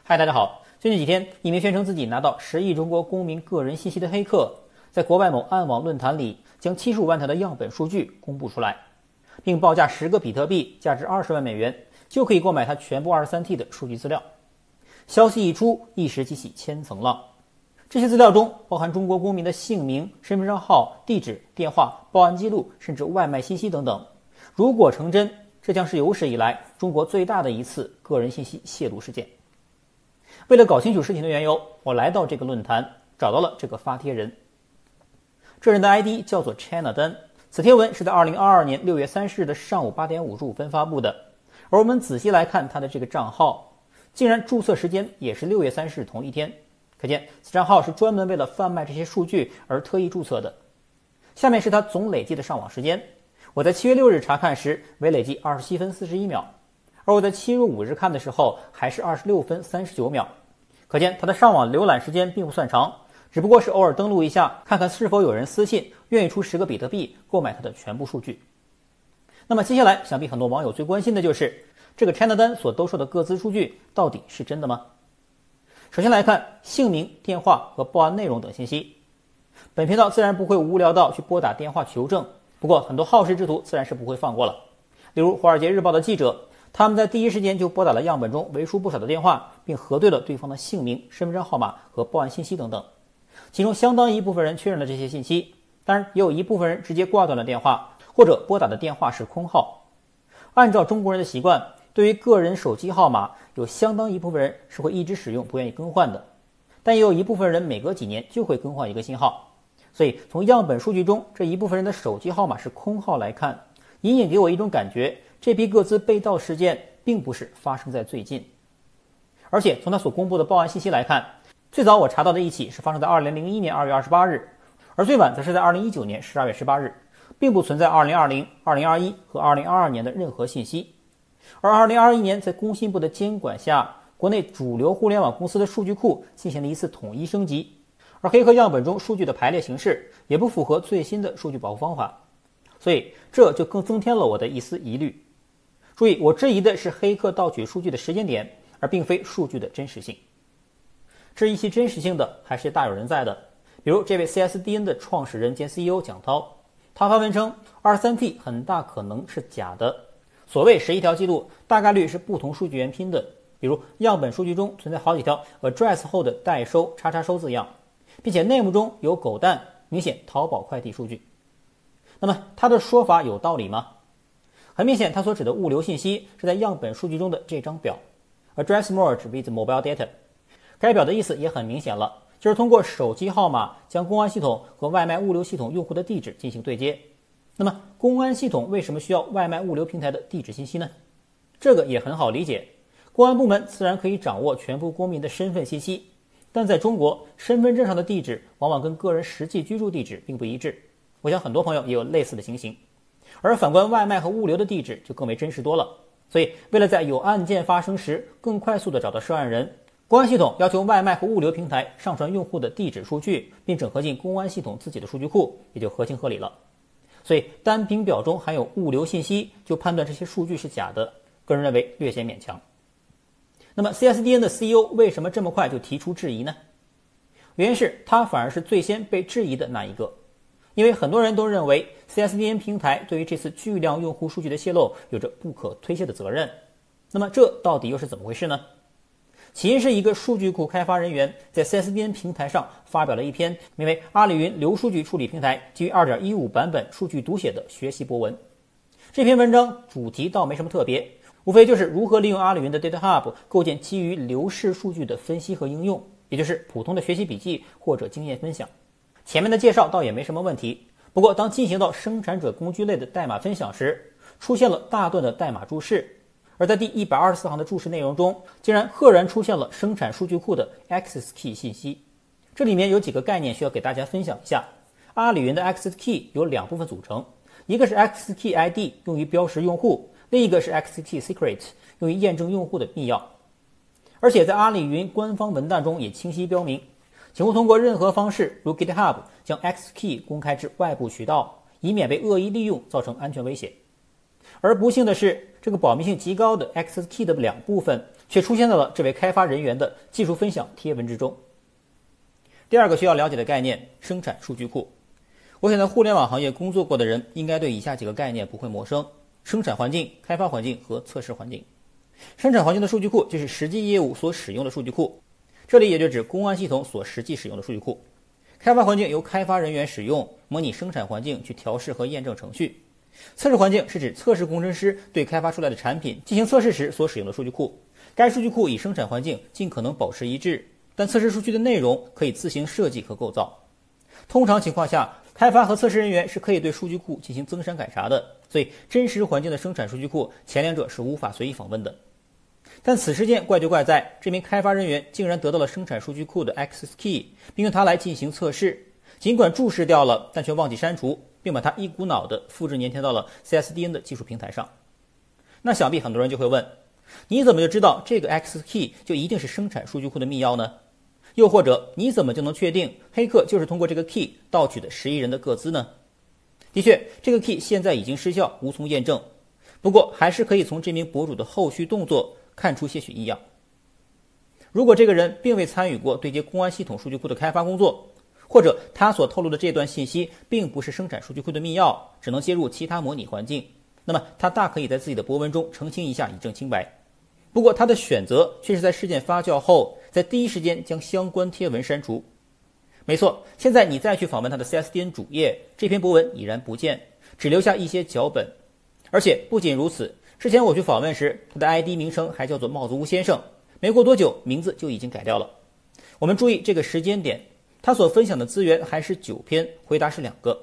嗨，大家好。最近几天，一名宣称自己拿到10亿中国公民个人信息的黑客，在国外某暗网论坛里将75万条的样本数据公布出来，并报价10个比特币，价值20万美元，就可以购买他全部23T 的数据资料。消息一出，一时激起千层浪。这些资料中包含中国公民的姓名、身份证号、地址、电话、报案记录，甚至外卖信息等等。如果成真，这将是有史以来中国最大的一次个人信息泄露事件。为了搞清楚事情的缘由，我来到这个论坛，找到了这个发帖人。这人的 ID 叫做 China Dan， 此贴文是在2022年6月30日的上午8点55分发布的。而我们仔细来看他的这个账号，竟然注册时间也是6月30日同一天，可见此账号是专门为了贩卖这些数据而特意注册的。下面是他总累计的上网时间，我在7月6日查看时为累计27分41秒，而我在7月5日看的时候还是26分39秒。可见他的上网浏览时间并不算长，只不过是偶尔登录一下，看看是否有人私信愿意出10个比特币购买他的全部数据。那么接下来想必很多网友最关心的就是这个 China Dan 所兜售的个资数据到底是真的吗？首先来看姓名、电话和报案内容等信息。本频道自然不会无聊到去拨打电话求证，不过很多好事之徒自然是不会放过了。例如华尔街日报的记者，他们在第一时间就拨打了样本中为数不少的电话，并核对了对方的姓名、身份证号码和报案信息等等。其中相当一部分人确认了这些信息，当然也有一部分人直接挂断了电话，或者拨打的电话是空号。按照中国人的习惯，对于个人手机号码，有相当一部分人是会一直使用，不愿意更换的，但也有一部分人每隔几年就会更换一个新号。所以从样本数据中这一部分人的手机号码是空号来看，隐隐给我一种感觉，这批个资被盗事件并不是发生在最近。而且从他所公布的报案信息来看，最早我查到的一起是发生在2001年2月28日，而最晚则是在2019年12月18日，并不存在2020、2021和2022年的任何信息。而2021年在工信部的监管下，国内主流互联网公司的数据库进行了一次统一升级，而黑客样本中数据的排列形式也不符合最新的数据保护方法，所以这就更增添了我的一丝疑虑。注意，我质疑的是黑客盗取数据的时间点，而并非数据的真实性。质疑其真实性的还是大有人在的，比如这位 CSDN 的创始人兼 CEO 蒋涛，他发文称 23T 很大可能是假的。所谓11条记录，大概率是不同数据源拼的，比如样本数据中存在好几条 address 后的代收叉叉收字样，并且内幕中有狗蛋，明显淘宝快递数据。那么他的说法有道理吗？很明显，他所指的物流信息是在样本数据中的这张表 address merge with mobile data。 该表的意思也很明显了，就是通过手机号码将公安系统和外卖物流系统用户的地址进行对接。那么公安系统为什么需要外卖物流平台的地址信息呢？这个也很好理解，公安部门自然可以掌握全部公民的身份信息，但在中国，身份证上的地址往往跟个人实际居住地址并不一致，我想很多朋友也有类似的情形。而反观外卖和物流的地址就更为真实多了，所以为了在有案件发生时更快速地找到涉案人，公安系统要求外卖和物流平台上传用户的地址数据，并整合进公安系统自己的数据库，也就合情合理了。所以单凭表中含有物流信息就判断这些数据是假的，个人认为略显勉强。那么 CSDN 的 CEO 为什么这么快就提出质疑呢？原因是他反而是最先被质疑的那一个，因为很多人都认为 CSDN 平台对于这次巨量用户数据的泄露有着不可推卸的责任。那么这到底又是怎么回事呢？起因是一个数据库开发人员在 CSDN 平台上发表了一篇名为《阿里云流数据处理平台基于 2.15 版本数据读写的学习博文》。这篇文章主题倒没什么特别，无非就是如何利用阿里云的 Data Hub 构建基于流式数据的分析和应用，也就是普通的学习笔记或者经验分享。前面的介绍倒也没什么问题，不过当进行到生产者工具类的代码分享时，出现了大段的代码注释，而在第124行的注释内容中，竟然赫然出现了生产数据库的 access key 信息。这里面有几个概念需要给大家分享一下。阿里云的 access key 由2部分组成，一个是 access key ID 用于标识用户，另一个是 access key secret 用于验证用户的密钥。而且在阿里云官方文档中也清晰标明，请勿通过任何方式如 GitHub 将 access key 公开至外部渠道，以免被恶意利用造成安全威胁。而不幸的是，这个保密性极高的 access key 的2部分却出现在了这位开发人员的技术分享贴文之中。第二个需要了解的概念，生产数据库。我想在互联网行业工作过的人应该对以下几个概念不会陌生：生产环境、开发环境和测试环境。生产环境的数据库就是实际业务所使用的数据库，这里也就指公安系统所实际使用的数据库。开发环境由开发人员使用，模拟生产环境去调试和验证程序。测试环境是指测试工程师对开发出来的产品进行测试时所使用的数据库，该数据库与生产环境尽可能保持一致，但测试数据的内容可以自行设计和构造。通常情况下，开发和测试人员是可以对数据库进行增删改查的，所以真实环境的生产数据库前两者是无法随意访问的。但此事件怪就怪在这名开发人员竟然得到了生产数据库的 access key， 并用它来进行测试，尽管注释掉了，但却忘记删除，并把它一股脑地复制粘贴到了 CSDN 的技术平台上。那想必很多人就会问，你怎么就知道这个 access key 就一定是生产数据库的密钥呢？又或者你怎么就能确定黑客就是通过这个 key 盗取的11人的个资呢？的确，这个 key 现在已经失效，无从验证，不过还是可以从这名博主的后续动作看出些许异样。如果这个人并未参与过对接公安系统数据库的开发工作，或者他所透露的这段信息并不是生产数据库的密钥，只能接入其他模拟环境，那么他大可以在自己的博文中澄清一下，以证清白。不过他的选择却是在事件发酵后，在第一时间将相关贴文删除。没错，现在你再去访问他的 CSDN 主页，这篇博文已然不见，只留下一些脚本。而且不仅如此，之前我去访问时，他的 ID 名称还叫做帽子屋先生，没过多久名字就已经改掉了。我们注意这个时间点，他所分享的资源还是9篇，回答是2个，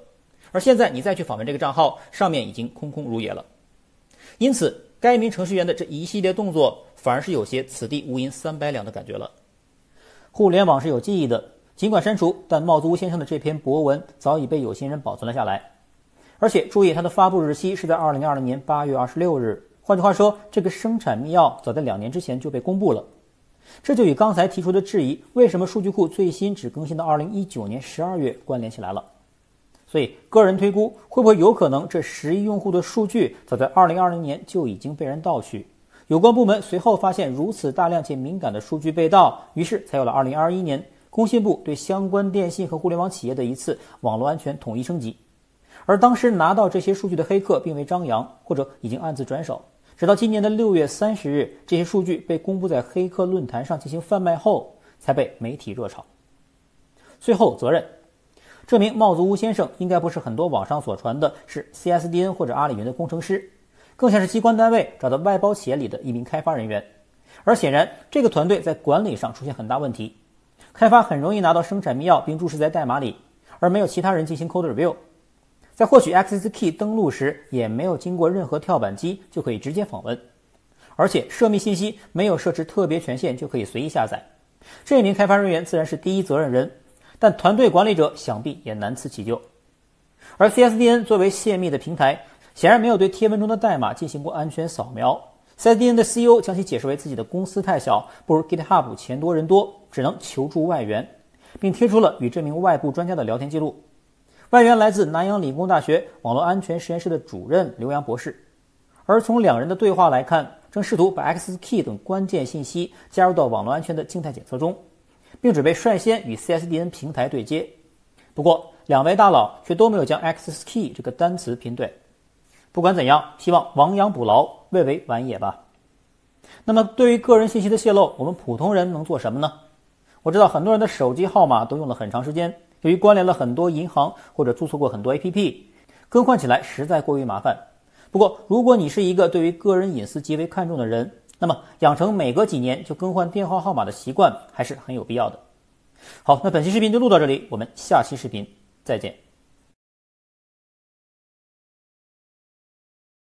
而现在你再去访问这个账号，上面已经空空如也了。因此该名程序员的这一系列动作反而是有些此地无银300两的感觉了。互联网是有记忆的，尽管删除，但帽子屋先生的这篇博文早已被有心人保存了下来。而且注意，它的发布日期是在2020年8月26日，换句话说，这个生产密钥早在2年之前就被公布了。这就与刚才提出的质疑，为什么数据库最新只更新到2019年12月关联起来了。所以个人推估，会不会有可能这10亿用户的数据早在2020年就已经被人盗取？有关部门随后发现如此大量且敏感的数据被盗，于是才有了2021年工信部对相关电信和互联网企业的一次网络安全统一升级。而当时拿到这些数据的黑客并未张扬，或者已经暗自转手，直到今年的6月30日，这些数据被公布在黑客论坛上进行贩卖后，才被媒体热炒。最后责任，这名帽子屋先生应该不是很多网上所传的是 CSDN 或者阿里云的工程师，更像是机关单位找到外包企业里的一名开发人员。而显然这个团队在管理上出现很大问题，开发很容易拿到生产密钥并注释在代码里，而没有其他人进行 code review。在获取 access key 登录时，也没有经过任何跳板机就可以直接访问，而且涉密信息没有设置特别权限就可以随意下载。这名开发人员自然是第一责任人，但团队管理者想必也难辞其咎。而 CSDN 作为泄密的平台，显然没有对贴文中的代码进行过安全扫描。CSDN 的 CEO 将其解释为自己的公司太小，不如 GitHub 钱多人多，只能求助外援，并贴出了与这名外部专家的聊天记录。外援来自南洋理工大学网络安全实验室的主任刘洋博士，而从2人的对话来看，正试图把 access key 等关键信息加入到网络安全的静态检测中，并准备率先与 CSDN 平台对接。不过2位大佬却都没有将 access key 这个单词拼对。不管怎样，希望亡羊补牢，未为晚也吧。那么对于个人信息的泄露，我们普通人能做什么呢？我知道很多人的手机号码都用了很长时间，由于关联了很多银行或者注册过很多 APP， 更换起来实在过于麻烦。不过如果你是一个对于个人隐私极为看重的人，那么养成每隔几年就更换电话号码的习惯还是很有必要的。好，那本期视频就录到这里，我们下期视频再见。